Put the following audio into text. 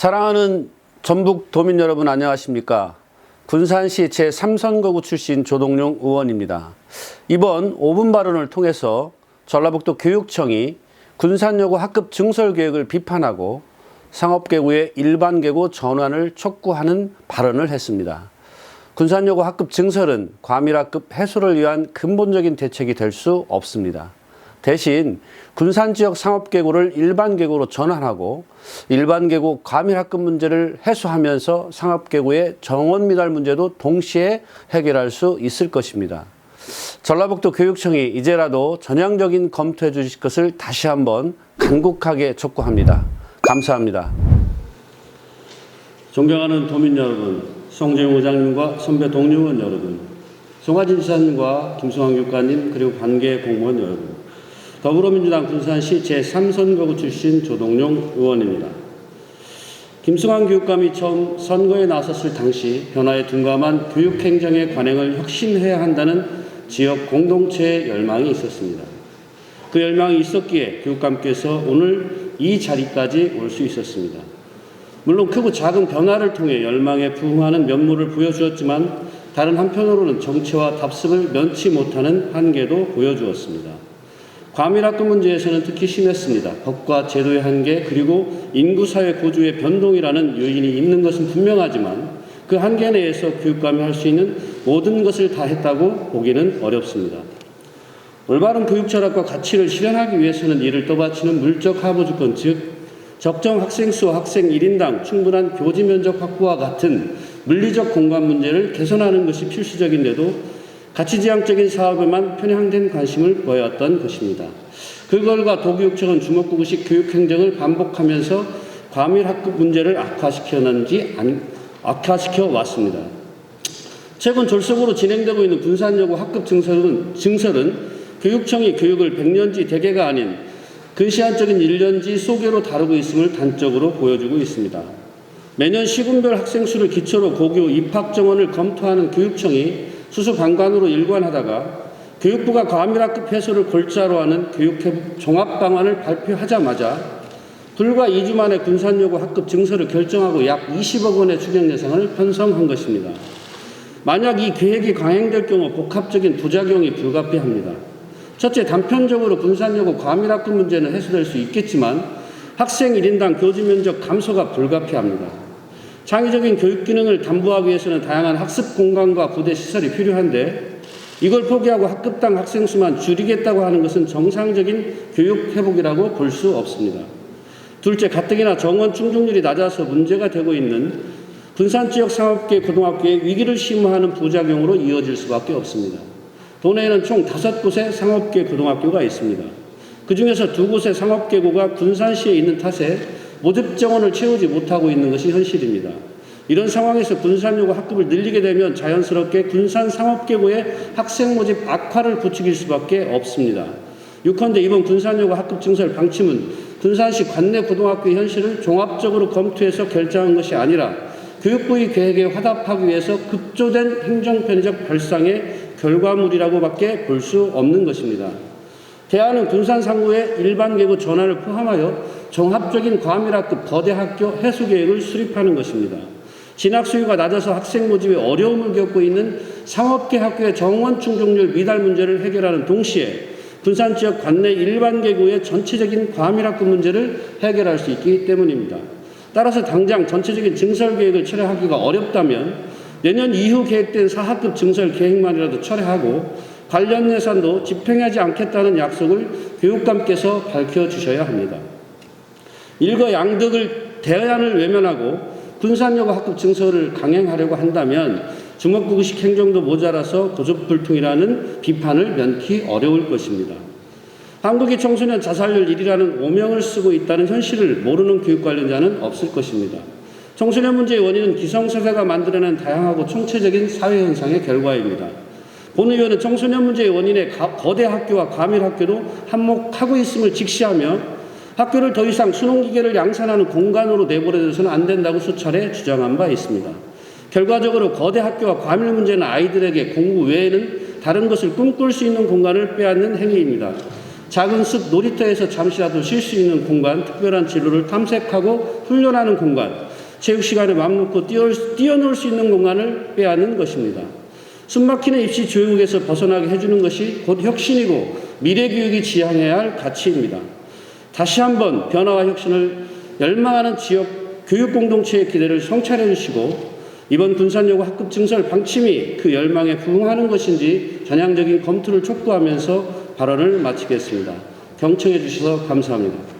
사랑하는 전북 도민 여러분 안녕하십니까? 군산시 제3선거구 출신 조동룡 의원입니다. 이번 5분 발언을 통해서 전라북도 교육청이 군산여고 학급 증설 계획을 비판하고 상업계구의 일반계구 전환을 촉구하는 발언을 했습니다. 군산여고 학급 증설은 과밀학급 해소를 위한 근본적인 대책이 될 수 없습니다. 대신 군산지역 상업계구를 일반계구로 전환하고 일반계구 과밀학급 문제를 해소하면서 상업계구의 정원미달 문제도 동시에 해결할 수 있을 것입니다. 전라북도 교육청이 이제라도 전향적인 검토해 주실 것을 다시 한번 간곡하게 촉구합니다. 감사합니다. 존경하는 도민 여러분, 송재용 의장님과 선배 동료 의원 여러분, 송하진 지사님과 김승환 교육관님 그리고 관계 공무원 여러분, 더불어민주당 군산시 제3선거구 출신 조동룡 의원입니다. 김승환 교육감이 처음 선거에 나섰을 당시 변화에 둔감한 교육행정의 관행을 혁신해야 한다는 지역 공동체의 열망이 있었습니다. 그 열망이 있었기에 교육감께서 오늘 이 자리까지 올 수 있었습니다. 물론 크고 작은 변화를 통해 열망에 부응하는 면모를 보여주었지만 다른 한편으로는 정체와 답습을 면치 못하는 한계도 보여주었습니다. 과밀학급 문제에서는 특히 심했습니다. 법과 제도의 한계 그리고 인구사회 구조의 변동이라는 요인이 있는 것은 분명하지만 그 한계 내에서 교육감이 할 수 있는 모든 것을 다 했다고 보기는 어렵습니다. 올바른 교육 철학과 가치를 실현하기 위해서는 이를 떠받치는 물적 하부 조건, 즉 적정 학생 수와 학생 1인당 충분한 교지 면적 확보와 같은 물리적 공간 문제를 개선하는 것이 필수적인데도 가치지향적인 사업에만 편향된 관심을 보여왔던 것입니다. 그 결과 도교육청은 주먹구구식 교육행정을 반복하면서 과밀학급 문제를 악화시켜 왔습니다. 최근 졸속으로 진행되고 있는 군산여고 학급 증설은 교육청이 교육을 100년지 대계가 아닌 근시안적인 1년지 소개로 다루고 있음을 단적으로 보여주고 있습니다. 매년 시군별 학생 수를 기초로 고교 입학 정원을 검토하는 교육청이 수수방관으로 일관하다가 교육부가 과밀학급 해소를 골자로 하는 교육회복 종합방안을 발표하자마자 불과 2주 만에 군산여고 학급 증설을 결정하고 약 20억 원의 추경 예산을 편성한 것입니다. 만약 이 계획이 강행될 경우 복합적인 부작용이 불가피합니다. 첫째, 단편적으로 군산여고 과밀학급 문제는 해소될 수 있겠지만 학생 1인당 교지 면적 감소가 불가피합니다. 창의적인 교육 기능을 담보하기 위해서는 다양한 학습 공간과 부대 시설이 필요한데 이걸 포기하고 학급당 학생 수만 줄이겠다고 하는 것은 정상적인 교육 회복이라고 볼 수 없습니다. 둘째, 가뜩이나 정원 충족률이 낮아서 문제가 되고 있는 군산 지역 상업계 고등학교의 위기를 심화하는 부작용으로 이어질 수밖에 없습니다. 도내에는 총 5곳의 상업계 고등학교가 있습니다. 그 중에서 2곳의 상업계고가 군산시에 있는 탓에 모집 정원을 채우지 못하고 있는 것이 현실입니다. 이런 상황에서 군산여고 학급을 늘리게 되면 자연스럽게 군산 상업계고의 학생 모집 악화를 부추길 수밖에 없습니다. 요컨대 이번 군산여고 학급 증설 방침은 군산시 관내 고등학교의 현실을 종합적으로 검토해서 결정한 것이 아니라 교육부의 계획에 화답하기 위해서 급조된 행정편의적 발상의 결과물이라고밖에 볼 수 없는 것입니다. 대안은 군산 상구의 일반계구 전환을 포함하여 종합적인 과밀학급 거대 학교 해소 계획을 수립하는 것입니다. 진학 수요가 낮아서 학생 모집에 어려움을 겪고 있는 상업계 학교의 정원 충족률 미달 문제를 해결하는 동시에 군산 지역 관내 일반계구의 전체적인 과밀학급 문제를 해결할 수 있기 때문입니다. 따라서 당장 전체적인 증설 계획을 철회하기가 어렵다면 내년 이후 계획된 사학급 증설 계획만이라도 철회하고 관련 예산도 집행하지 않겠다는 약속을 교육감께서 밝혀주셔야 합니다. 일거양득을 대안을 외면하고 군산여고 학급 증설을 강행하려고 한다면 주먹구구식 행정도 모자라서 고집불통이라는 비판을 면키 어려울 것입니다. 한국의 청소년 자살률 1위라는 오명을 쓰고 있다는 현실을 모르는 교육 관련자는 없을 것입니다. 청소년 문제의 원인은 기성세대가 만들어낸 다양하고 총체적인 사회현상의 결과입니다. 본 의원은 청소년 문제의 원인에 거대 학교와 과밀 학교도 한몫하고 있음을 직시하며 학교를 더 이상 수능기계를 양산하는 공간으로 내버려둬서는 안 된다고 수차례 주장한 바 있습니다. 결과적으로 거대 학교와 과밀 문제는 아이들에게 공부 외에는 다른 것을 꿈꿀 수 있는 공간을 빼앗는 행위입니다. 작은 숲 놀이터에서 잠시라도 쉴 수 있는 공간, 특별한 진로를 탐색하고 훈련하는 공간, 체육 시간에 맘 놓고 뛰어놀 수 있는 공간을 빼앗는 것입니다. 숨막히는 입시 교육에서 벗어나게 해주는 것이 곧 혁신이고 미래 교육이 지향해야 할 가치입니다. 다시 한번 변화와 혁신을 열망하는 지역 교육 공동체의 기대를 성찰해 주시고 이번 군산여고 학급 증설 방침이 그 열망에 부응하는 것인지 전향적인 검토를 촉구하면서 발언을 마치겠습니다. 경청해 주셔서 감사합니다.